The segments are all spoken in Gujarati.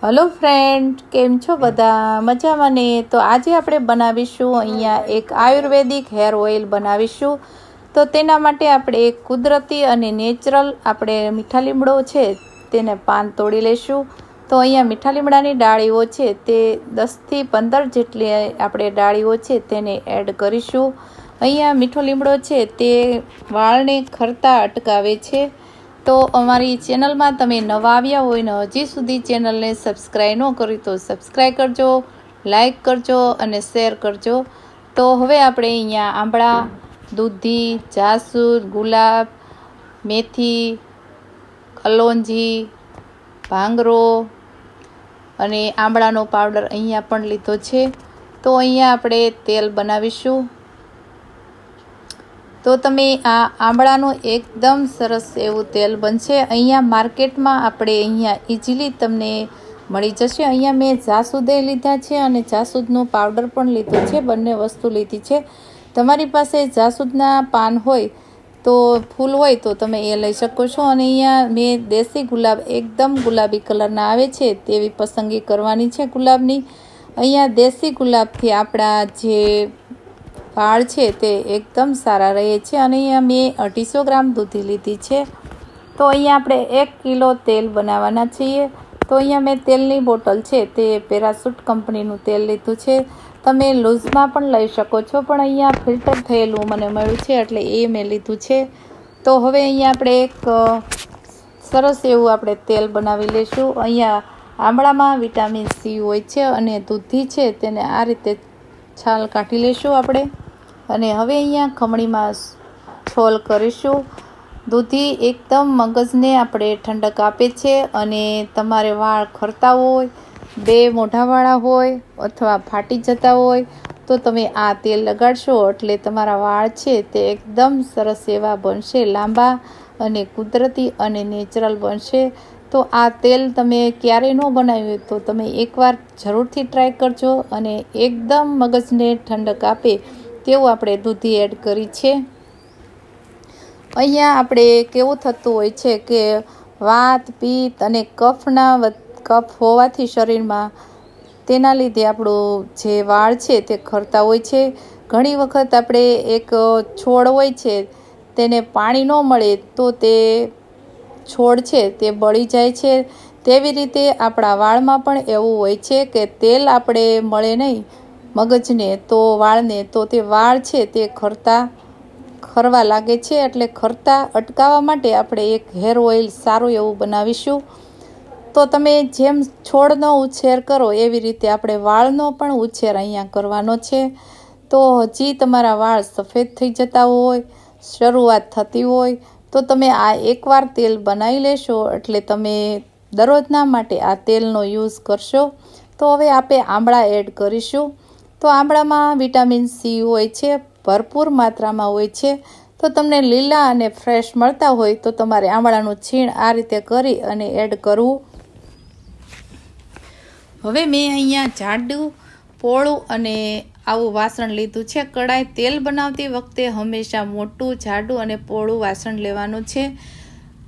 हेलो फ्रेंड, केम छो बधा मजामां ने। तो आज આપણે બનાવીશું અહીંયા એક આયુર્વેદિક હેર ઓઇલ બનાવીશું। તો તેના માટે આપણે એક કુદરતી અને નેચરલ આપણે મીઠા લીમડો છે તેને પાન તોડી લેશું। તો અહીંયા મીઠા લીમડાની ડાળીઓ છે તે 10 થી 15 જેટલી આપણે ડાળીઓ છે તેને એડ કરીશું। અહીંયા મીઠો લીમડો છે તે વાળને ખરતા અટકાવે છે। તો અમારી ચેનલમાં તમે નવા આવ્યા હોય ને હજી સુધી ચેનલને સબસ્ક્રાઈબ ન કરી તો સબસ્ક્રાઈબ કરજો, લાઈક કરજો અને શેર કરજો। તો હવે આપણે અહીંયા આંબળા, દૂધી, જાસૂદ, ગુલાબ, મેથી, કલોંજી, ભાંગરો અને આંબળાનો પાવડર અહીંયા પણ લીધો છે। તો અહીંયા આપણે તેલ બનાવીશું। તો તમે આ આંબળાનું એકદમ સરસ એવું તેલ બનશે। અહીંયા માર્કેટમાં આપણે અહીંયા ઇઝીલી તમને મળી જશે। અહીંયા મેં જાસૂદે લીધા છે અને જાસૂદનો પાવડર પણ લીધો છે, બંને વસ્તુ લીધી છે। તમારી પાસે જાસૂદના પાન હોય તો ફૂલ હોય તો તમે એ લઈ શકો છો। અને અહીંયા મેં દેશી ગુલાબ એકદમ ગુલાબી કલરના આવે છે તેવી પસંદગી કરવાની છે ગુલાબની। અહીંયા દેશી ગુલાબથી આપણા જે વાળ છે તે એકદમ સારા રહે છે। અને અહીંયા મેં 250 ગ્રામ દૂધી લીધી છે। તો અહીંયા આપણે 1 કિલો તેલ બનાવવાના છીએ। તો અહીંયા મેં તેલની બોટલ છે તે પેરાસૂટ કંપનીનું તેલ લીધું છે। તમે લૂઝમાં પણ લઈ શકો છો, પણ અહીંયા ફિલ્ટર થયેલું મને મળ્યું છે એટલે એ મેં લીધું છે। તો હવે અહીંયા આપણે એક સરસ એવું આપણે તેલ બનાવી લઈશું। અહીંયા આંબળામાં વિટામિન સી હોય છે અને દૂધી છે તેને આ રીતે છાલ કાઢી લઈશું આપણે। અને હવે અહીંયા ખમણીમાં છોલ કરીશું। દૂધી એકદમ મગજને આપણે ઠંડક આપે છે। અને તમારે વાળ ખરતા હોય, બે મોઢાવાળા હોય અથવા ફાટી જતા હોય તો તમે આ તેલ લગાડશો એટલે તમારા વાળ છે તે એકદમ સરસ એવા બનશે, લાંબા અને કુદરતી અને નેચરલ બનશે। તો આ તેલ તમે ક્યારેય ન બનાવ્યું તો તમે એકવાર જરૂરથી ટ્રાય કરજો અને એકદમ મગજને ઠંડક આપે તેવું આપણે દૂધી એડ કરી છે। અહીંયા આપણે કેવું થતું હોય છે કે વાત, પિત્ત અને કફ હોવાથી શરીરમાં તેના લીધે આપણું જે વાળ છે તે ખરતા હોય છે। ઘણી વખત આપણે એક છોડ હોય છે તેને પાણી ન મળે તો તે છોડ છે તે બળી જાય છે। તેવી રીતે આપણા વાળમાં પણ એવું હોય છે કે તેલ આપણે મળે નહીં મગજને તો વાળને તો તે વાળ છે તે ખરવા લાગે છે। એટલે ખરતા અટકાવવા માટે આપણે એક હેર ઓઇલ સારું એવું બનાવીશું। તો તમે જેમ છોડનો ઉછેર કરો એવી રીતે આપણે વાળનો પણ ઉછેર અહીંયા કરવાનો છે। તો હજી તમારા વાળ સફેદ થઈ જતા હોય, શરૂઆત થતી હોય તો તમે આ એકવાર તેલ બનાવી લેશો એટલે તમે દરરોજના માટે આ તેલનો યુઝ કરશો। તો હવે આપણે આંબળા એડ કરીશું। તો આંબળામાં વિટામિન સી હોય છે, ભરપૂર માત્રામાં હોય છે। તો તમને લીલા અને ફ્રેશ મળતા હોય તો તમારે આંબળાનું છીણ આ રીતે કરી અને એડ કરવું। હવે મેં અહીંયા જાડું, પોળું અને આવું વાસણ લીધું છે કડાઈ। તેલ બનાવતી વખતે હંમેશા મોટું, જાડું અને પોળું વાસણ લેવાનું છે,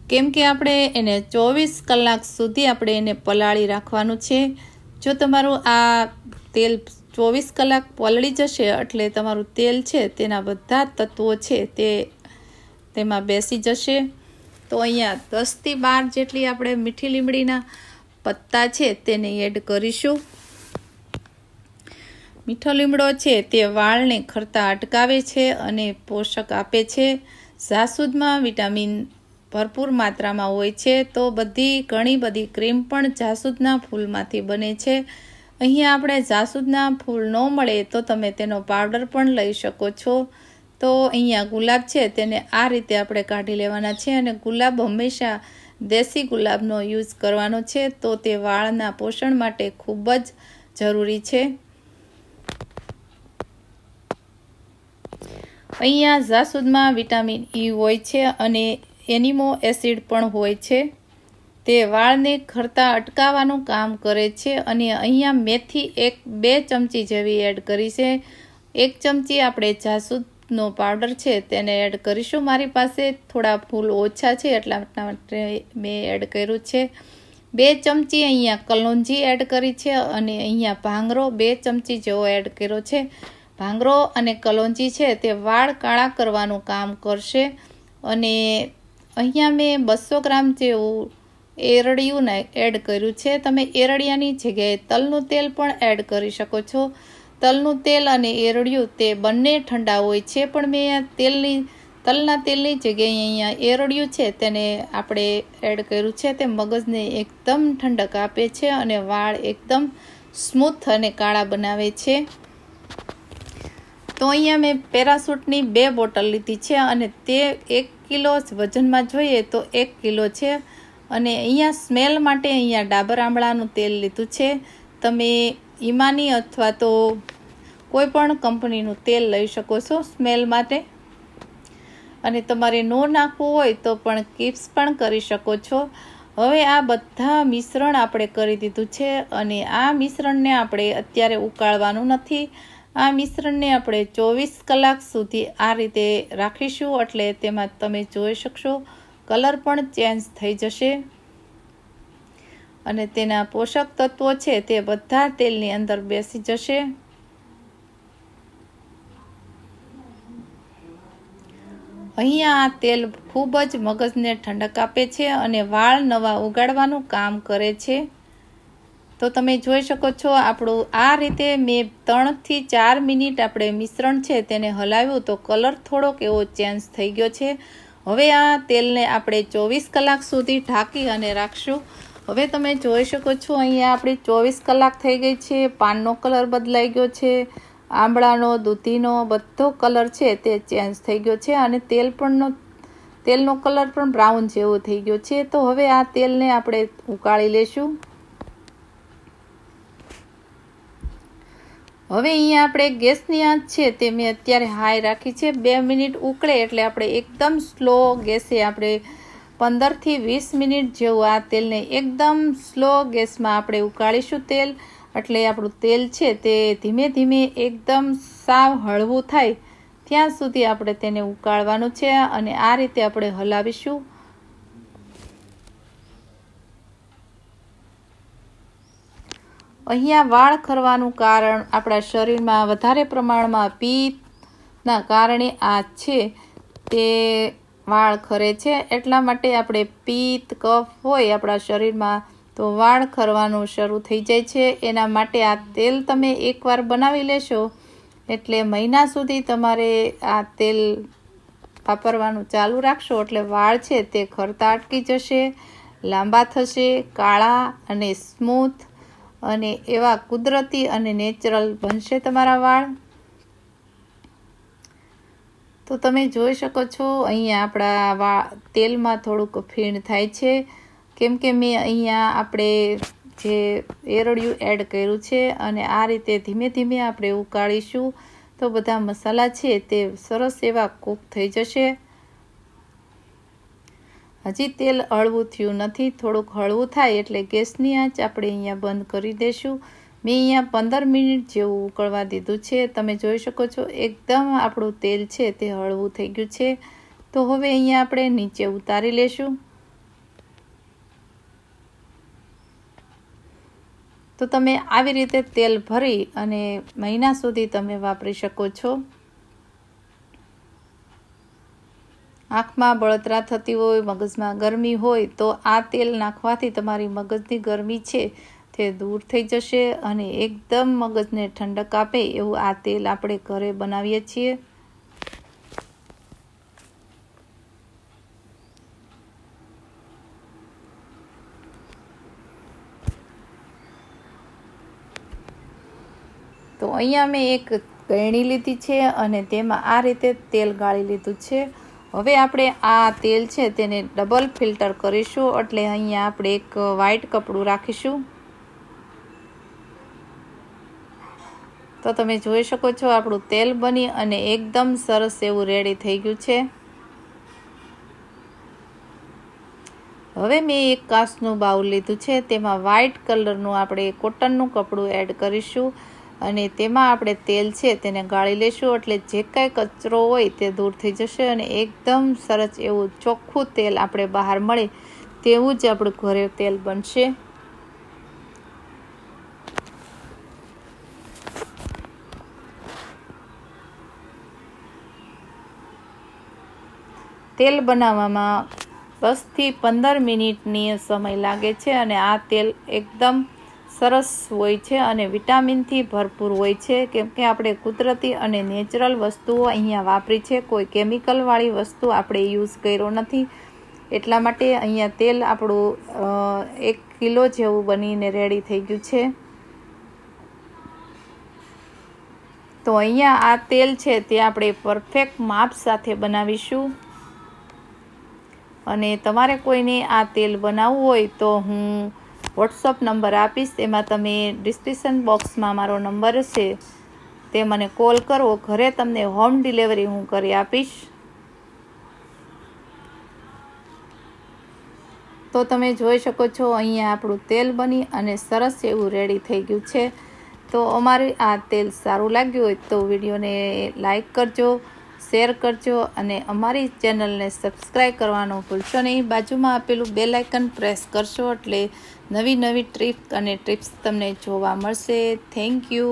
કેમ કે આપણે એને 24 કલાક સુધી આપણે એને પલાળી રાખવાનું છે। જો તમારું આ તેલ 24 કલાક પલળી જશે એટલે તમારું તેલ છે તેના બધા તત્વો છે તે તેમાં બેસી જશે। તો અહીંયા 10 થી 12 જેટલી આપણે મીઠી લીમડીના પત્તા છે તેને એડ કરીશું। મીઠો લીમડો છે તે વાળને ખરતા અટકાવે છે અને પોષક આપે છે। જાસૂદમાં વિટામિન ભરપૂર માત્રામાં હોય છે। તો ઘણી બધી ક્રીમ પણ જાસૂદના ફૂલમાંથી બને છે। અહીંયા આપણે જાસૂદના ફૂલ ન મળે તો તમે તેનો પાવડર પણ લઈ શકો છો। તો અહીંયા ગુલાબ છે તેને આ રીતે આપણે કાઢી લેવાના છે અને ગુલાબ હંમેશા દેશી ગુલાબનો યુઝ કરવાનો છે। તો તે વાળના પોષણ માટે ખૂબ જ જરૂરી છે। અહીંયા જાસૂદમાં વિટામિન ઈ હોય છે અને એનિમો એસિડ પણ હોય છે, તે વાળને ખરતા અટકાવવાનું કામ કરે છે। અને અહીંયા મેથી 2 ચમચી જેવી એડ કરી છે। 1 ચમચી આપણે જાસૂદનો પાવડર છે તેને એડ કરીશું। મારી પાસે થોડા ફૂલ ઓછા છે એટલા માટે મેં એડ કર્યું છે। 2 ચમચી અહીંયા કલોંજી એડ કરી છે અને અહીંયા ભાંગરો 2 ચમચી જેવો એડ કર્યો છે. ભાંગરો અને કલોંજી છે તે વાળ કાળા કરવાનું કામ કરશે. અને અહીંયા મેં 200 ગ્રામ જેવું એરડિયું એડ કર્યું છે. તમે એરડિયાની જગ્યાએ તલનું તેલ પણ એડ કરી શકો છો. તલનું તેલ અને એરડિયું તે બંને ઠંડા હોય છે, પણ મેં તલના તેલની જગ્યાએ અહીંયા એરડિયું છે તેને આપણે એડ કર્યું છે. તે મગજને એકદમ ઠંડક આપે છે અને વાળ એકદમ સ્મૂથ અને કાળા બનાવે છે. તો અહીંયા મેં પેરાસૂટની 2 બોટલ લીધી છે અને તે 1 કિલો વજનમાં જોઈએ તો 1 કિલો છે. અને અહીંયા સ્મેલ માટે અહીંયા ડાબર આંબળાનું તેલ લીધું છે. તમે ઈમાની અથવા તો કોઈ પણ કંપનીનું તેલ લઈ શકો છો સ્મેલ માટે. અને તમારે ન નાખવું હોય તો પણ કિપ્સ પણ કરી શકો છો. હવે આ બધા મિશ્રણ આપણે કરી દીધું છે અને આ મિશ્રણને આપણે અત્યારે ઉકાળવાનું નથી. આ મિશ્રણને આપણે 24 કલાક સુધી આ રીતે રાખીશું, એટલે તેમાં તમે જોઈ શકશો કલર પણ ચેન્જ થઈ જશે અને તેના પોષક તત્વો છે તે બધા તેલની અંદર બેસી જશે. અહીંયા આ તેલ ખૂબ જ મગજને ઠંડક આપે છે અને વાળ નવા ઉગાડવાનું કામ કરે છે. તો તમે જોઈ શકો છો આપણું આ રીતે મેં 3 થી 4 મિનિટ આપણે મિશ્રણ છે તેને હલાવ્યું તો કલર થોડોક એવો ચેન્જ થઈ ગયો છે. હવે આ તેલને આપણે 24 કલાક સુધી ઢાંકી અને રાખશું. હવે તમે જોઈ શકો છો અહીંયા આપણી 24 કલાક થઈ ગઈ છે. પાનનો કલર બદલાઈ ગયો છે, આંબળાનો, દૂધીનો બધો કલર છે તે ચેન્જ થઈ ગયો છે અને તેલનો કલર પણ બ્રાઉન જેવો થઈ ગયો છે. તો હવે આ તેલને આપણે ઉકાળી લેશું. હવે અહીંયા આપણે ગેસની આંચ છે તે મેં અત્યારે હાઈ રાખી છે. 2 મિનિટ ઉકળે એટલે આપણે એકદમ સ્લો ગેસે આપણે 15 થી 20 મિનિટ જેવું આ તેલને એકદમ સ્લો ગેસમાં આપણે ઉકાળીશું તેલ. એટલે આપણું તેલ છે તે ધીમે ધીમે એકદમ સાવ હળવું થાય ત્યાં સુધી આપણે તેને ઉકાળવાનું છે અને આ રીતે આપણે હલાવીશું. અહીંયા વાળ ખરવાનું કારણ આપણા શરીરમાં વધારે પ્રમાણમાં પિત્તના કારણે આ છે તે વાળ ખરે છે. એટલા માટે આપણે પિત્ત કફ હોય આપણા શરીરમાં તો વાળ ખરવાનું શરૂ થઈ જાય છે. એના માટે આ તેલ તમે એકવાર બનાવી લેશો એટલે મહિના સુધી તમારે આ તેલ વાપરવાનું ચાલુ રાખશો એટલે વાળ છે તે ખરતા અટકી જશે, લાંબા થશે, કાળા અને સ્મૂથ અને એવા કુદરતી અને નેચરલ બનશે તમારા વાળ. તો તમે જોઈ શકો છો અહીંયા આપણા તેલમાં થોડુંક ફીણ થાય છે, કેમ કે મેં અહીંયા આપણે જે એરડિયું એડ કર્યું છે અને આ રીતે ધીમે ધીમે આપણે ઉકાળીશું તો બધા મસાલા છે તે સરસ એવા કૂક થઈ જશે. હજી તેલ હળવું થયું નથી, થોડુંક હળવું થાય એટલે ગેસની આંચ આપણે અહીંયા બંધ કરી દઈશું. મેં અહીંયા 15 મિનિટ જેવું ઉકળવા દીધું છે. તમે જોઈ શકો છો એકદમ આપણું તેલ છે તે હળવું થઈ ગયું છે. તો હવે અહીંયા આપણે નીચે ઉતારી લેશું. તો તમે આવી રીતે તેલ ભરી અને મહિના સુધી તમે વાપરી શકો છો. આંખમાં બળતરા થતી હોય, મગજમાં ગરમી હોય તો આ તેલ નાખવાથી તમારી મગજની ગરમી છે તે દૂર થઈ જશે અને એકદમ મગજને ઠંડક આપે એવું આ તેલ આપણે ઘરે બનાવીએ છીએ. તો અહીંયા મેં એક ગળણી લીધી છે અને તેમાં આ રીતે તેલ ગાળી લીધું છે. હવે આપણે આ તેલ છે તેને ડબલ ફિલ્ટર કરીશું, એટલે અહીંયા આપણે એક વ્હાઈટ કપડું રાખીશું. તો તમે જોઈ શકો છો આપણું તેલ બની અને એકદમ સરસ એવું રેડી થઈ ગયું છે. હવે મેં એક કાચનું બાઉલ લીધું છે, તેમાં વ્હાઈટ કલરનું આપણે કોટનનું કપડું એડ કરીશું અને તેમાં આપણે તેલ છે તેને ગાળી લેશું, એટલે જે કાંઈ કચરો હોય તે દૂર થઈ જશે અને એકદમ સરસ એવું ચોખ્ખું તેલ આપણે બહાર મળે તેવું જ આપણું ઘરે તેલ બનશે. તેલ બનાવવામાં 10 થી 15 મિનિટની સમય લાગે છે અને આ તેલ એકદમ સરસ હોય છે અને વિટામિનથી ભરપૂર હોય છે, કેમ કે આપણે કુદરતી અને નેચરલ વસ્તુઓ અહીંયા વાપરી છે. કોઈ કેમિકલવાળી વસ્તુ આપણે યુઝ કર્યો નથી. એટલા માટે અહીંયા તેલ આપણું 1 કિલો જેવું બનીને રેડી થઈ ગયું છે. તો અહીંયા આ તેલ છે તે આપણે પરફેક્ટ માપ સાથે બનાવીશું. અને તમારે કોઈને આ તેલ બનાવવું હોય તો હું વોટ્સઅપ નંબર આપીશ, તેમાં તમે ડિસ્ક્રિપ્શન બોક્સમાં મારો નંબર છે તે મને કોલ કરો. ઘરે તમને હોમ ડિલિવરી હું કરી આપીશ. તો તમે જોઈ શકો છો અહીંયા આપણું તેલ બની અને સરસ એવું રેડી થઈ ગયું છે. તો અમારું આ તેલ સારું લાગ્યું હોય તો વિડીયોને લાઈક કરજો, શેર કરજો અને અમારી ચેનલને સબસ્ક્રાઈબ કરવાનું ભૂલશો નહીં. બાજુમાં આપેલું બેલ આઇકન પ્રેસ કરશો એટલે નવી ટ્રીપ અને ટિપ્સ તમને જોવા મળશે. Thank you.